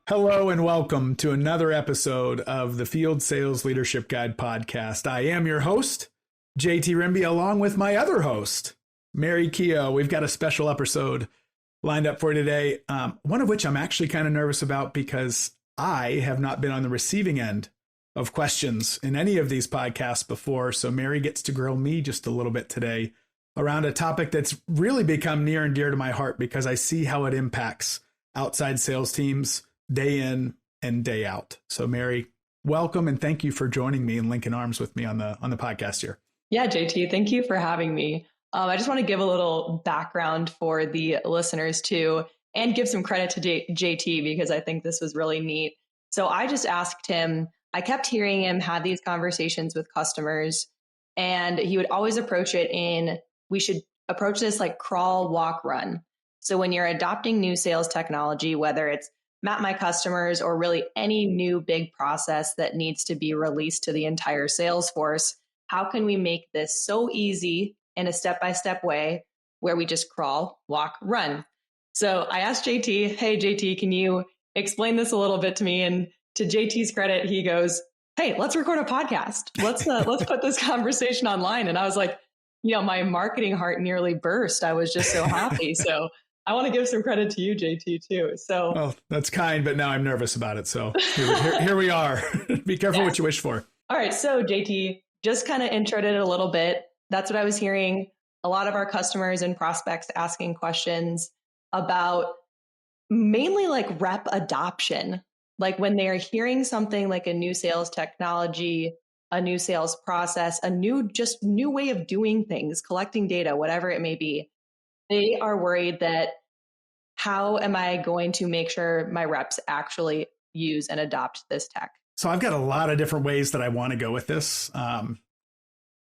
Hello and welcome to another episode of the Field Sales Leadership Guide podcast. I am your host, JT Rimbey, along with my other host, Mary Keough. We've got a special episode lined up for today, one of which I'm actually kind of nervous about because I have not been on the receiving end of questions in any of these podcasts before. So Mary gets to grill me just a little bit today around a topic that's really become near and dear to my heart because I see how it impacts outside sales teams day in and day out. So Mary, welcome and thank you for joining me and linking arms with me on the podcast here. Yeah, JT, thank you for having me. I just want to give a little background for the listeners too, and give some credit to JT because I think this was really neat. So I just asked him, I kept hearing him have these conversations with customers, and he would always approach it in, we should approach this like crawl, walk, run. So when you're adopting new sales technology, whether it's map my customers or really any new big process that needs to be released to the entire sales force, how can we make this so easy in a step-by-step way where we just crawl, walk, run? So I asked JT, hey, JT, can you explain this a little bit to me? And to JT's credit, he goes, hey, let's record a podcast. Let's put this conversation online. And I was like, my marketing heart nearly burst. I was just so happy. So I want to give some credit to you, JT, too. So, well, that's kind, but now I'm nervous about it. So here we are. Be careful what you wish for. All right. So JT, just kind of introed it a little bit. That's what I was hearing. A lot of our customers and prospects asking questions about mainly like rep adoption. Like when they're hearing something like a new sales technology, a new sales process, a new way of doing things, collecting data, whatever it may be. They are worried that how am I going to make sure my reps actually use and adopt this tech? So I've got a lot of different ways that I want to go with this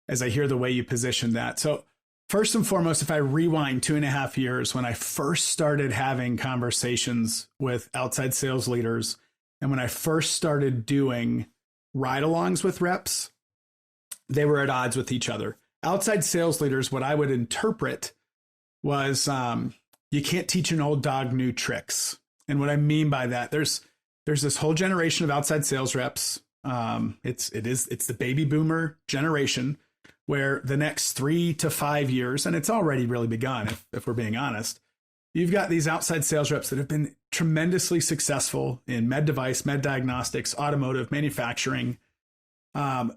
as I hear the way you position that. So first and foremost, if I rewind 2.5 years when I first started having conversations with outside sales leaders and when I first started doing ride-alongs with reps, they were at odds with each other. Outside sales leaders, what I would interpret was you can't teach an old dog new tricks. And what I mean by that, there's this whole generation of outside sales reps. It's the baby boomer generation where the next 3 to 5 years, and it's already really begun, if we're being honest, you've got these outside sales reps that have been tremendously successful in med device, med diagnostics, automotive, manufacturing, that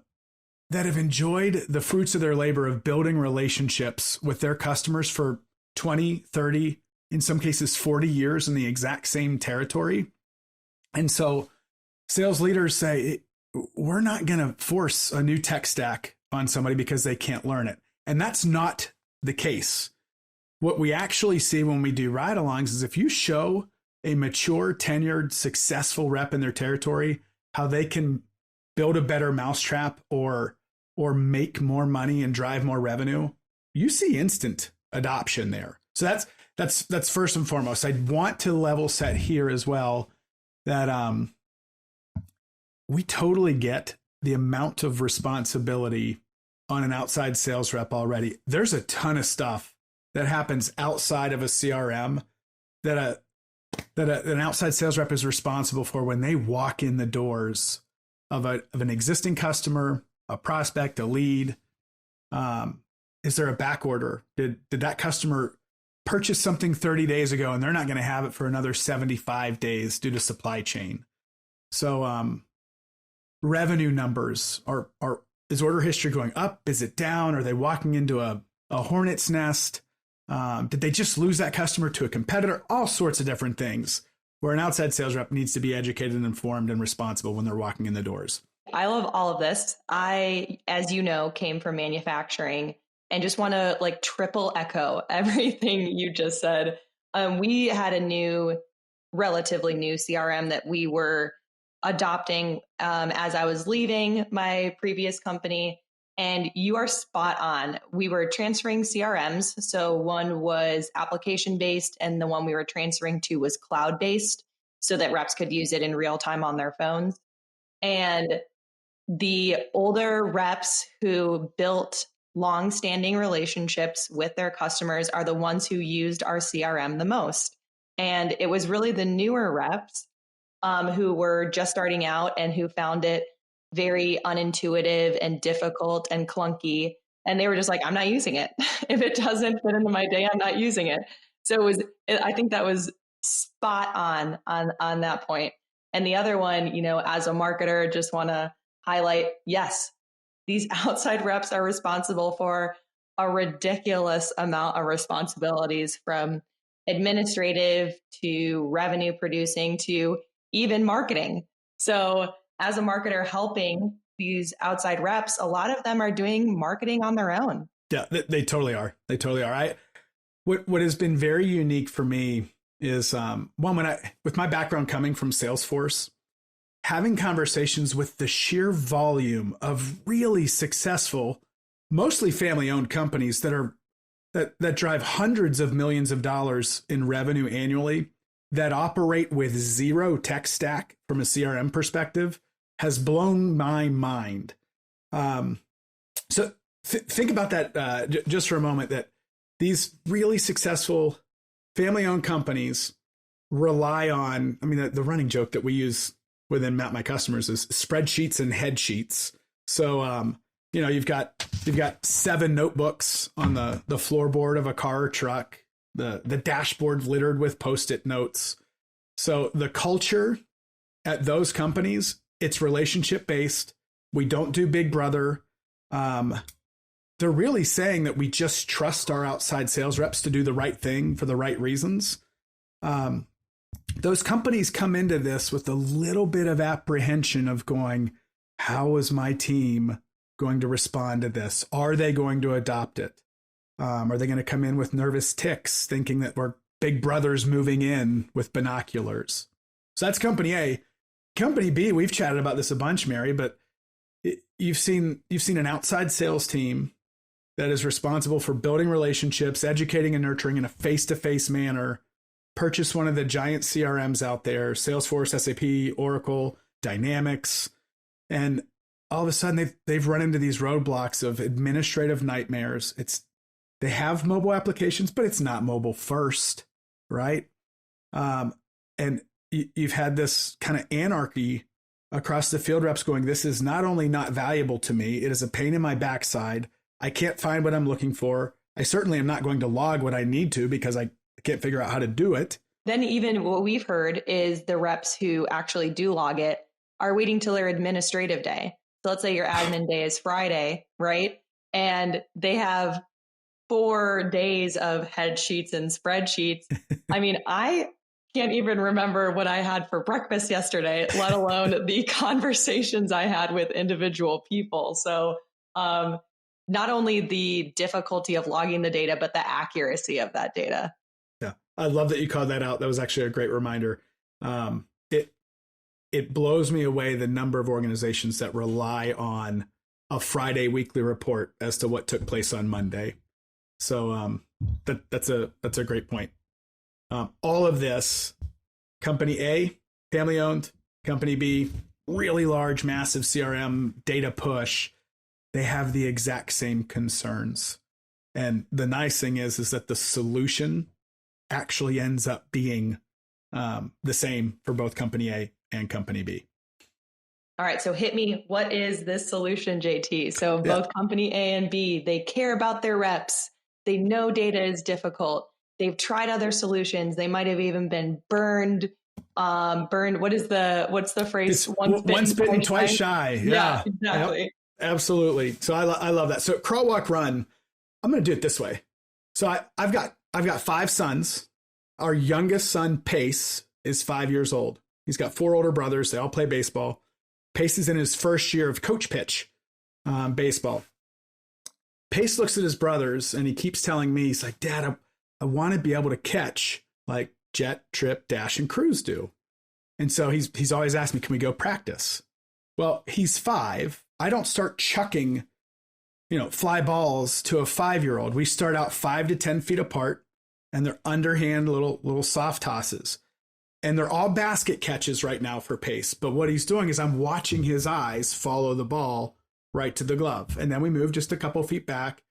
have enjoyed the fruits of their labor of building relationships with their customers for 20, 30, in some cases 40 years in the exact same territory. And so sales leaders say, we're not going to force a new tech stack on somebody because they can't learn it. And that's not the case. What we actually see when we do ride-alongs is if you show a mature, tenured, successful rep in their territory, how they can build a better mousetrap or make more money and drive more revenue, you see instant adoption there. So that's first and foremost. I'd want to level set here as well that we totally get the amount of responsibility on an outside sales rep already. There's a ton of stuff that happens outside of a CRM that an outside sales rep is responsible for when they walk in the doors of an existing customer, a prospect, a lead. Is there a back order? Did that customer purchase something 30 days ago and they're not going to have it for another 75 days due to supply chain? So revenue numbers is order history going up? Is it down? Are they walking into a hornet's nest? Did they just lose that customer to a competitor? All sorts of different things where an outside sales rep needs to be educated and informed and responsible when they're walking in the doors. I love all of this. I, as you know, came from manufacturing and just want to like triple echo everything you just said. We had a relatively new CRM that we were adopting as I was leaving my previous company. And you are spot on. We were transferring CRMs. So one was application-based and the one we were transferring to was cloud-based so that reps could use it in real time on their phones. And the older reps who built long-standing relationships with their customers are the ones who used our CRM the most. And it was really the newer reps who were just starting out and who found it very unintuitive and difficult and clunky. And they were just like, I'm not using it. If it doesn't fit into my day, I'm not using it. So I think that was spot on that point. And the other one, as a marketer, just want to highlight, yes, these outside reps are responsible for a ridiculous amount of responsibilities, from administrative to revenue producing to even marketing. So as a marketer helping these outside reps, a lot of them are doing marketing on their own. Yeah, they totally are. They totally are. What has been very unique for me is with my background coming from Salesforce, having conversations with the sheer volume of really successful, mostly family-owned companies that drive hundreds of millions of dollars in revenue annually, that operate with zero tech stack from a CRM perspective, has blown my mind. So think about that just for a moment, that these really successful family-owned companies rely on, the running joke that we use within Map My Customers is spreadsheets and head sheets. So, you've got 7 notebooks on the floorboard of a car or truck, the dashboard littered with Post-it notes. So the culture at those companies, it's relationship based. We don't do Big Brother. They're really saying that we just trust our outside sales reps to do the right thing for the right reasons. Those companies come into this with a little bit of apprehension of going, how is my team going to respond to this? Are they going to adopt it? Are they going to come in with nervous tics, thinking that we're Big Brothers moving in with binoculars? So that's company A. Company B, we've chatted about this a bunch, Mary, but you've seen an outside sales team that is responsible for building relationships, educating and nurturing in a face-to-face manner, purchase one of the giant CRMs out there, Salesforce, SAP, Oracle, Dynamics, and all of a sudden they've run into these roadblocks of administrative nightmares. They have mobile applications, but it's not mobile first, right? And you've had this kind of anarchy across the field reps going, this is not only not valuable to me, it is a pain in my backside. I can't find what I'm looking for. I certainly am not going to log what I need to because I can't figure out how to do it. Then even what we've heard is the reps who actually do log it are waiting till their administrative day. So let's say your admin day is Friday, right? And they have 4 days of head sheets and spreadsheets. I can't even remember what I had for breakfast yesterday, let alone the conversations I had with individual people. So not only the difficulty of logging the data, but the accuracy of that data. Yeah, I love that you called that out. That was actually a great reminder. It blows me away the number of organizations that rely on a Friday weekly report as to what took place on Monday. So that's a great point. All of this, company A, family owned, company B, really large, massive CRM data push, they have the exact same concerns. And the nice thing is that the solution actually ends up being the same for both company A and company B. All right. So hit me. What is this solution, JT? So both company A and B, they care about their reps. They know data is difficult. They've tried other solutions. They might have even been burned. What's the phrase? Once bitten, twice shy. Yeah, exactly. Yep. Absolutely. So I love that. So crawl, walk, run. I'm going to do it this way. So I've got 5 sons. Our youngest son, Pace, is 5 years old. He's got 4 older brothers. They all play baseball. Pace is in his first year of coach pitch baseball. Pace looks at his brothers and he keeps telling me, he's like, Dad, I want to be able to catch like Jet, Trip, Dash, and Cruise do. And so he's always asked me, can we go practice? Well, he's 5. I don't start chucking, fly balls to a 5-year-old. We start out 5 to 10 feet apart, and they're underhand little soft tosses. And they're all basket catches right now for Pace. But what he's doing is I'm watching his eyes follow the ball right to the glove. And then we move just a couple feet back.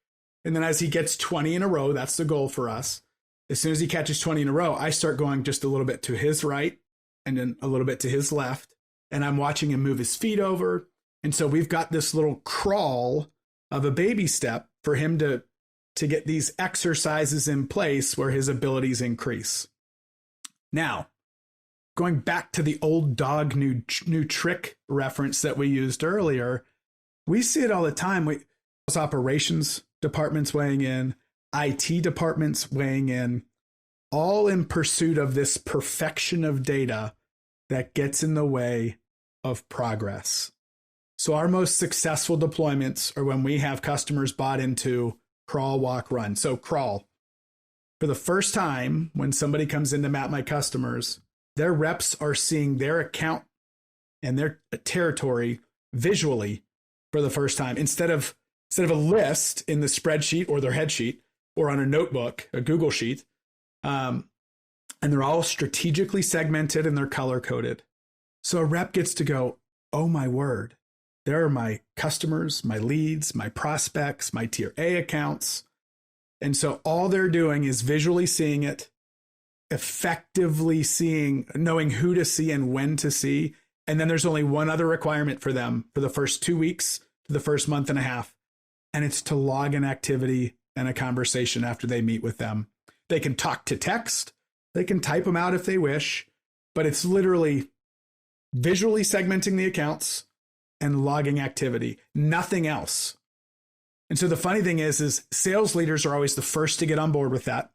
And then as he gets 20 in a row, that's the goal for us. As soon as he catches 20 in a row, I start going just a little bit to his right and then a little bit to his left. And I'm watching him move his feet over. And so we've got this little crawl of a baby step for him to get these exercises in place where his abilities increase. Now, going back to the old dog, new trick reference that we used earlier, we see it all the time. Operations departments weighing in, IT departments weighing in, all in pursuit of this perfection of data that gets in the way of progress. So our most successful deployments are when we have customers bought into crawl, walk, run. So crawl. For the first time, when somebody comes in to map my customers, their reps are seeing their account and their territory visually for the first time. Instead of a list in the spreadsheet or their head sheet or on a notebook, a Google sheet, and they're all strategically segmented and they're color coded. So a rep gets to go, oh my word, there are my customers, my leads, my prospects, my tier A accounts. And so all they're doing is visually seeing it, effectively knowing who to see and when to see. And then there's only one other requirement for them for the first 2 weeks to the first month and a half. And it's to log an activity and a conversation after they meet with them. They can talk to text, they can type them out if they wish, but it's literally visually segmenting the accounts and logging activity, nothing else. And so the funny thing is sales leaders are always the first to get on board with that.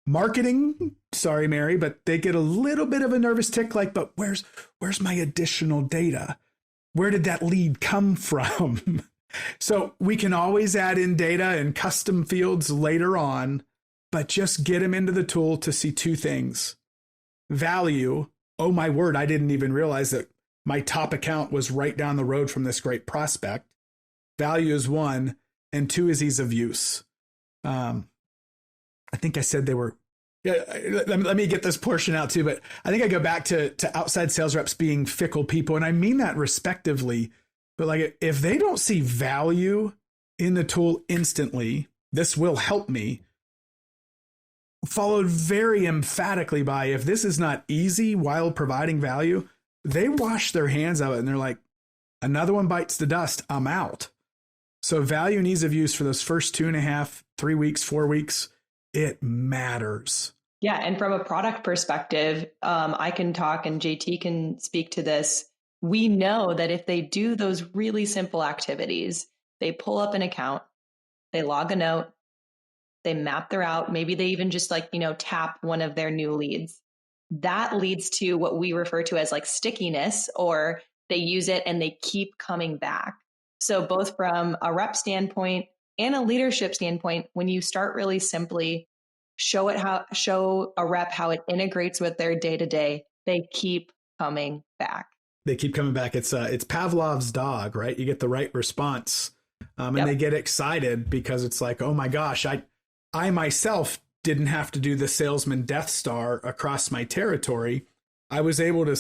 Marketing, sorry, Mary, but they get a little bit of a nervous tick like, but where's my additional data? Where did that lead come from? So we can always add in data and custom fields later on, but just get them into the tool to see two things. Value. Oh my word, I didn't even realize that my top account was right down the road from this great prospect. Value is one, and two is ease of use. I think I said they were, let me get this portion out too, but I think I go back to outside sales reps being fickle people, and I mean that respectively, but like if they don't see value in the tool instantly, this will help me, followed very emphatically by if this is not easy while providing value, they wash their hands of it and they're like, another one bites the dust, I'm out. So value and ease of use for those first 2.5, 3 weeks, 4 weeks, it matters. Yeah. And from a product perspective, I can talk and JT can speak to this. We know that if they do those really simple activities, they pull up an account, they log a note, they map their route, maybe they even just tap one of their new leads. That leads to what we refer to as like stickiness, or they use it and they keep coming back. So both from a rep standpoint and a leadership standpoint, when you start really simply, show a rep how it integrates with their day-to-day, they keep coming back. They keep coming back. It's Pavlov's dog, right? You get the right response, and they get excited because it's like, oh my gosh, I myself didn't have to do the salesman Death Star across my territory. I was able to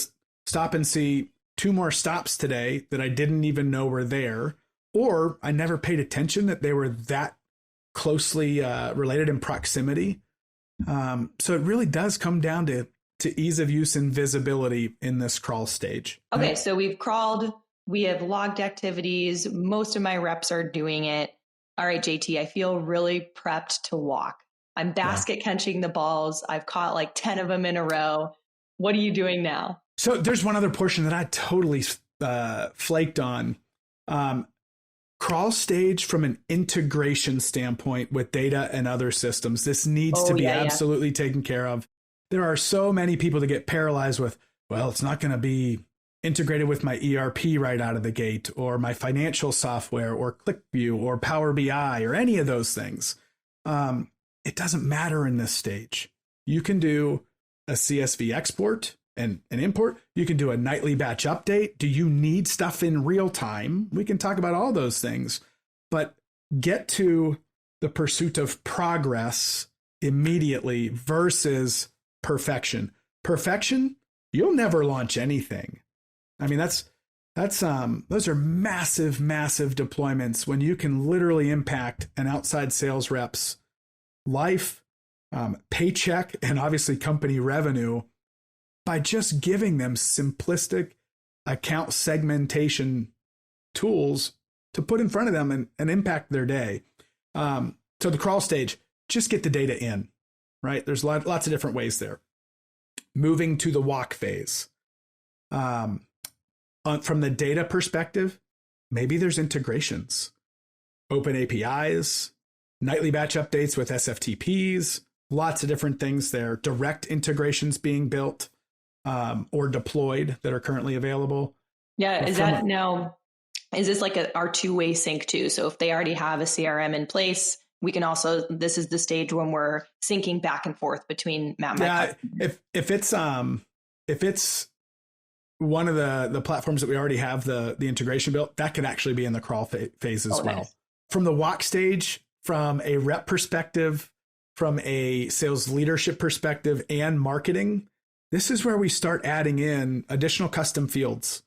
stop and see 2 more stops today that I didn't even know were there, or I never paid attention that they were that closely related in proximity. So it really does come down to ease of use and visibility in this crawl stage. Okay, right? So we've crawled, we have logged activities. Most of my reps are doing it. All right, JT, I feel really prepped to walk. I'm basket catching the balls. I've caught like 10 of them in a row. What are you doing now? So there's one other portion that I totally flaked on. Crawl stage from an integration standpoint with data and other systems. This needs to be absolutely taken care of. There are so many people that get paralyzed with, well, it's not going to be integrated with my ERP right out of the gate, or my financial software, or ClickView, or Power BI, or any of those things. It doesn't matter in this stage. You can do a CSV export and an import. You can do a nightly batch update. Do you need stuff in real time? We can talk about all those things, but get to the pursuit of progress immediately versus perfection. Perfection, you'll never launch anything. I mean, those are massive deployments when you can literally impact an outside sales rep's life, paycheck, and obviously company revenue by just giving them simplistic account segmentation tools to put in front of them and impact their day. So the crawl stage, just get the data in, right? There's lots of different ways there. Moving to the walk phase. From the data perspective, maybe there's integrations, open APIs, nightly batch updates with SFTPs, lots of different things there. Direct integrations being built or deployed that are currently available. Yeah. Is this like our two-way sync too? So if they already have a CRM in place, we can also, this is the stage when we're syncing back and forth between Matt. Yeah. If it's one of the platforms that we already have the integration built, that could actually be in the crawl phase as well. Nice. From the walk stage, from a rep perspective, from a sales leadership perspective and marketing, this is where we start adding in additional custom fields,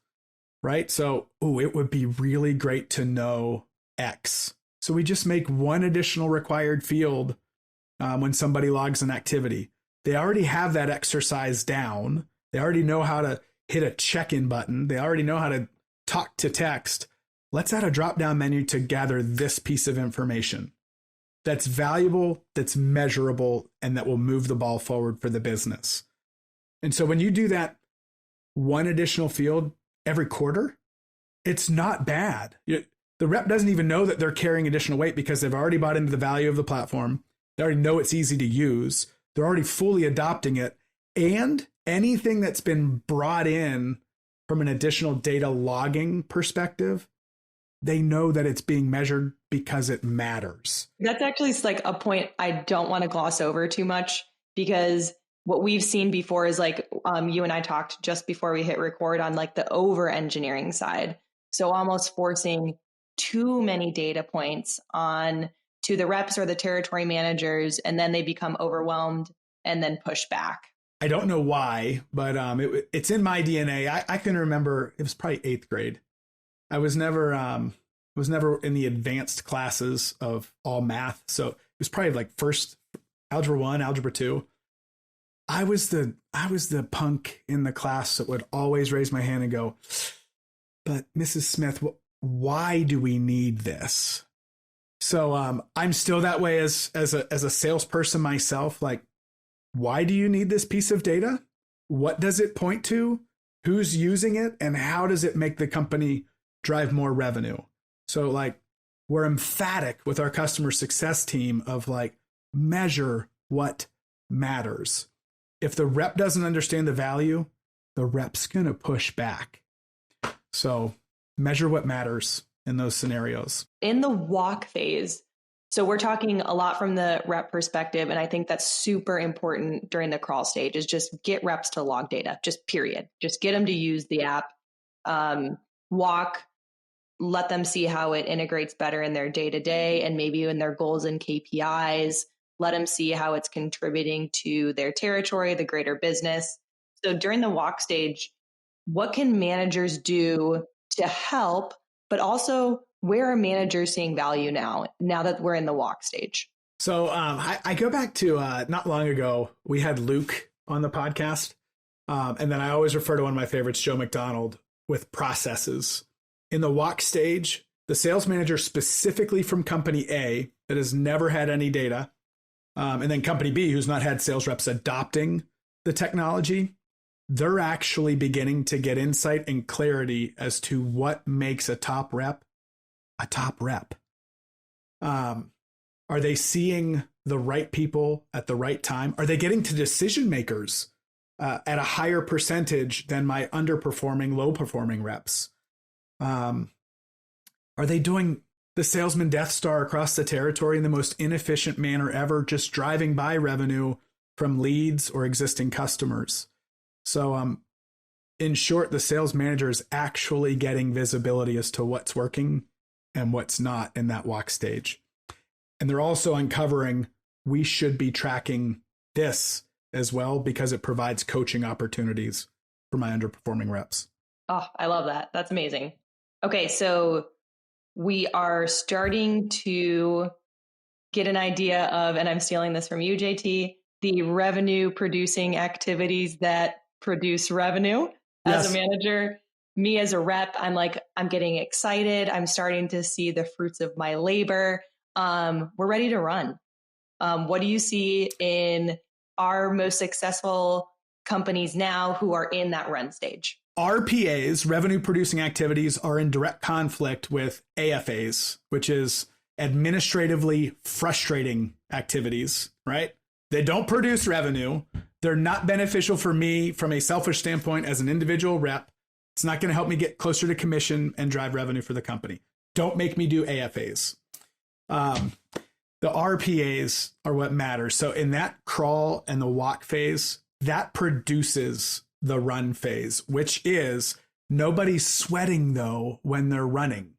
right? So, it would be really great to know X. So we just make one additional required field when somebody logs an activity. They already have that exercise down. They already know how to hit a check-in button. They already know how to talk to text. Let's add a drop-down menu to gather this piece of information that's valuable, that's measurable, and that will move the ball forward for the business. And so when you do that one additional field every quarter, it's not bad. The rep doesn't even know that they're carrying additional weight because they've already bought into the value of the platform. They already know it's easy to use. They're already fully adopting it. And anything that's been brought in from an additional data logging perspective, they know that it's being measured because it matters. That's actually like a point I don't want to gloss over too much, because what we've seen before is like you and I talked just before we hit record on like the over engineering side. So almost forcing too many data points on to the reps or the territory managers, and then they become overwhelmed and then push back. I don't know why, but it's in my DNA. I can remember it was probably 8th grade. I was never in the advanced classes of all math. So it was probably like first algebra 1, algebra 2. I was the punk in the class that would always raise my hand and go, "But Mrs. Smith, why do we need this?" So I'm still that way as a salesperson myself. Like, why do you need this piece of data? What does it point to? Who's using it? And how does it make the company drive more revenue? So like, we're emphatic with our customer success team of like, measure what matters. If the rep doesn't understand the value, the rep's going to push back. So measure what matters in those scenarios. In the walk phase, so we're talking a lot from the rep perspective, and I think that's super important during the crawl stage is just get reps to log data, just period. Just get them to use the app, walk, let them see how it integrates better in their day-to-day and maybe in their goals and KPIs. Let them see how it's contributing to their territory, the greater business. So during the walk stage, what can managers do to help, but also where are managers seeing value now that we're in the walk stage? So I go back to not long ago, we had Luke on the podcast. And then I always refer to one of my favorites, Joe McDonald, with processes. In the walk stage, the sales manager specifically from company A that has never had any data, and then company B, who's not had sales reps adopting the technology, they're actually beginning to get insight and clarity as to what makes a top rep a top rep. Are they seeing the right people at the right time? Are they getting to decision makers at a higher percentage than my underperforming, low performing reps? Are they doing the salesman Death Star across the territory in the most inefficient manner ever, just driving by revenue from leads or existing customers? So in short, the sales manager is actually getting visibility as to what's working and what's not in that walk stage. And they're also uncovering we should be tracking this as well because it provides coaching opportunities for my underperforming reps. Oh, I love that. That's amazing. Okay, so we are starting to get an idea of, and I'm stealing this from you, JT, the revenue producing activities that produce revenue as a manager. Me as a rep, I'm getting excited. I'm starting to see the fruits of my labor. We're ready to run. What do you see in our most successful companies now who are in that run stage? RPAs, revenue producing activities, are in direct conflict with AFAs, which is administratively frustrating activities, right? They don't produce revenue. They're not beneficial for me from a selfish standpoint as an individual rep. It's not going to help me get closer to commission and drive revenue for the company. Don't make me do AFAs. The RPAs are what matters. So in that crawl and the walk phase, that produces the run phase, which is nobody's sweating though when they're running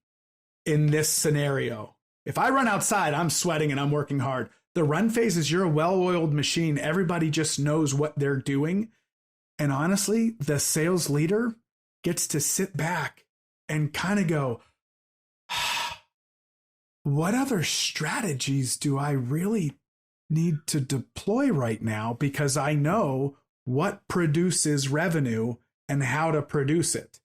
in this scenario. If I run outside, I'm sweating and I'm working hard. The run phase is you're a well-oiled machine. Everybody just knows what they're doing. And honestly, the sales leader gets to sit back and kind of go, what other strategies do I really need to deploy right now? Because I know what produces revenue and how to produce it.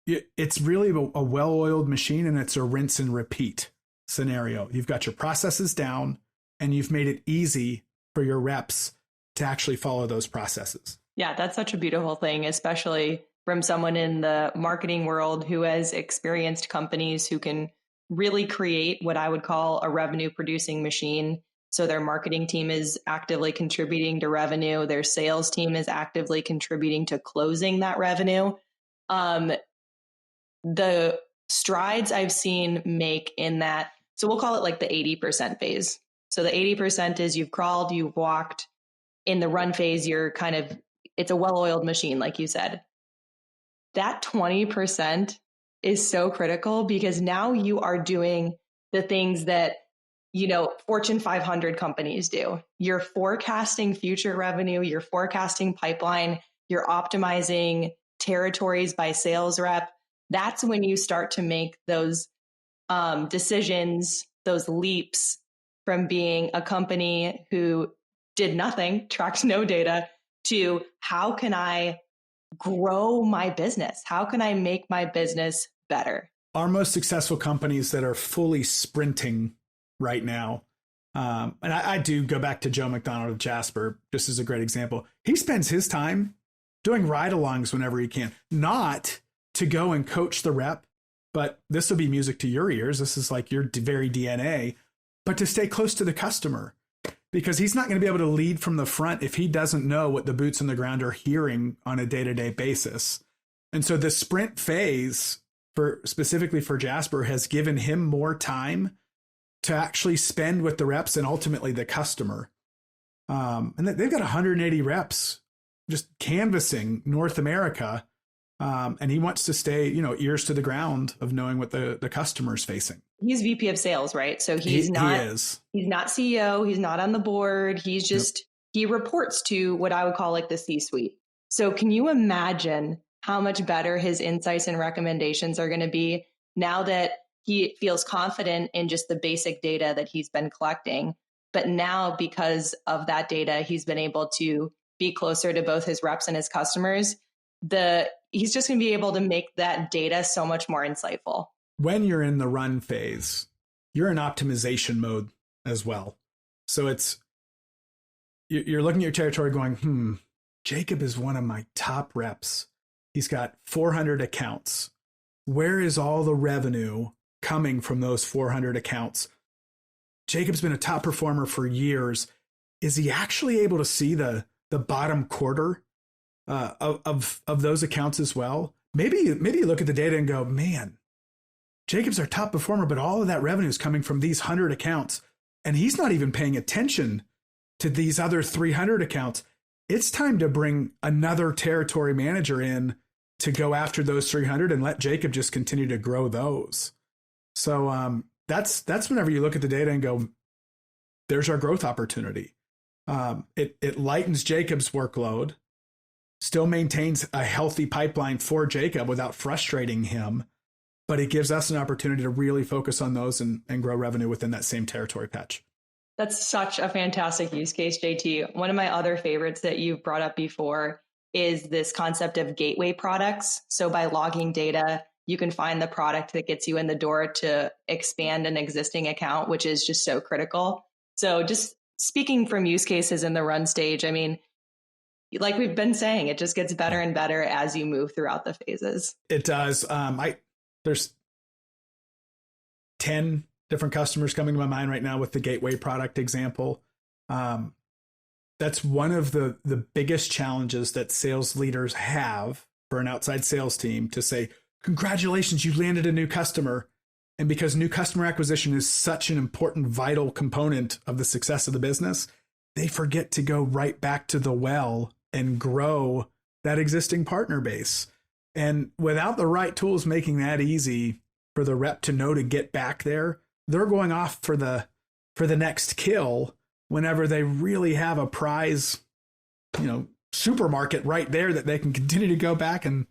It's really a well-oiled machine, and it's a rinse and repeat scenario. You've got your processes down and you've made it easy for your reps to actually follow those processes. Yeah, that's such a beautiful thing, especially from someone in the marketing world who has experienced companies who can really create what I would call a revenue producing machine. So their marketing team is actively contributing to revenue. Their sales team is actively contributing to closing that revenue. The strides I've seen make in that, so we'll call it like the 80% phase. So the 80% is you've crawled, you've walked. In the run phase, it's a well-oiled machine, like you said. That 20% is so critical because now you are doing the things that, Fortune 500 companies do. You're forecasting future revenue, you're forecasting pipeline, you're optimizing territories by sales rep. That's when you start to make those decisions, those leaps from being a company who did nothing, tracked no data, to how can I grow my business? How can I make my business better? Our most successful companies that are fully sprinting right now, and I do go back to Joe McDonald of Jasper, just as a great example. He spends his time doing ride-alongs whenever he can, not to go and coach the rep, but this will be music to your ears. This is like your very DNA, but to stay close to the customer, because he's not going to be able to lead from the front if he doesn't know what the boots on the ground are hearing on a day-to-day basis. And so the sprint phase specifically for Jasper has given him more time to actually spend with the reps and ultimately the customer. And they've got 180 reps just canvassing North America. And he wants to stay, ears to the ground of knowing what the customer's facing. He's VP of sales, right? So he's not CEO. He's not on the board. He's just, He reports to what I would call like the C-suite. So can you imagine how much better his insights and recommendations are going to be now that he feels confident in just the basic data that he's been collecting? But now, because of that data, he's been able to be closer to both his reps and his customers. He's just going to be able to make that data so much more insightful. When you're in the run phase, you're in optimization mode as well. So you're looking at your territory going, Jacob is one of my top reps. He's got 400 accounts. Where is all the revenue coming from those 400 accounts? Jacob's been a top performer for years. Is he actually able to see the bottom quarter of those accounts as well? Maybe you look at the data and go, man, Jacob's our top performer, but all of that revenue is coming from these 100 accounts, and he's not even paying attention to these other 300 accounts. It's time to bring another territory manager in to go after those 300 and let Jacob just continue to grow those. So that's whenever you look at the data and go, there's our growth opportunity. It lightens Jacob's workload, still maintains a healthy pipeline for Jacob without frustrating him, but it gives us an opportunity to really focus on those and grow revenue within that same territory patch. That's such a fantastic use case, JT. One of my other favorites that you've brought up before is this concept of gateway products. So by logging data, you can find the product that gets you in the door to expand an existing account, which is just so critical. So just speaking from use cases in the run stage, I mean, like we've been saying, it just gets better and better as you move throughout the phases. It does. There's 10 different customers coming to my mind right now with the gateway product example. That's one of the biggest challenges that sales leaders have for an outside sales team to say, congratulations, you landed a new customer. And because new customer acquisition is such an important, vital component of the success of the business, they forget to go right back to the well and grow that existing partner base. And without the right tools making that easy for the rep to know to get back there, they're going off for the next kill whenever they really have a prize, supermarket right there that they can continue to go back and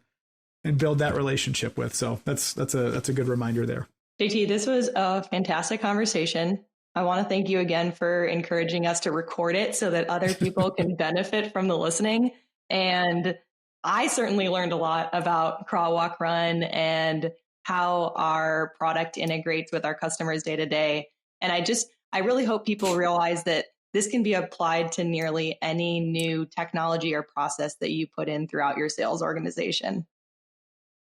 build that relationship with. So that's a good reminder there. JT, this was a fantastic conversation. I want to thank you again for encouraging us to record it so that other people can benefit from the listening. And I certainly learned a lot about Crawl, Walk, Run and how our product integrates with our customers day to day. And I really hope people realize that this can be applied to nearly any new technology or process that you put in throughout your sales organization.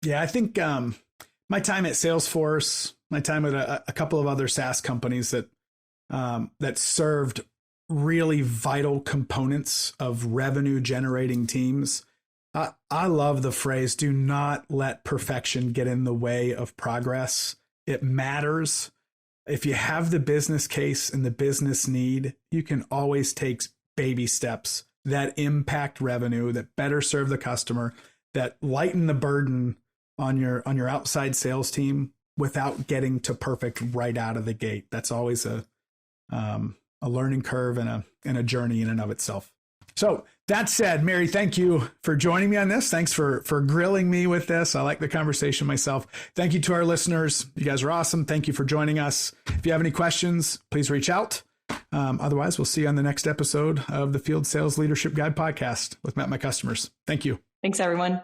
Yeah, I think my time at Salesforce, my time at a couple of other SaaS companies that served really vital components of revenue generating teams. I love the phrase, do not let perfection get in the way of progress. It matters. If you have the business case and the business need, you can always take baby steps that impact revenue, that better serve the customer, that lighten the burden on your outside sales team without getting to perfect right out of the gate. That's always a learning curve and a journey in and of itself. So that said, Mary, thank you for joining me on this. Thanks for grilling me with this. I like the conversation myself. Thank you to our listeners. You guys are awesome. Thank you for joining us. If you have any questions, please reach out. Otherwise, we'll see you on the next episode of the Field Sales Leadership Guide podcast with Met My Customers. Thank you. Thanks, everyone.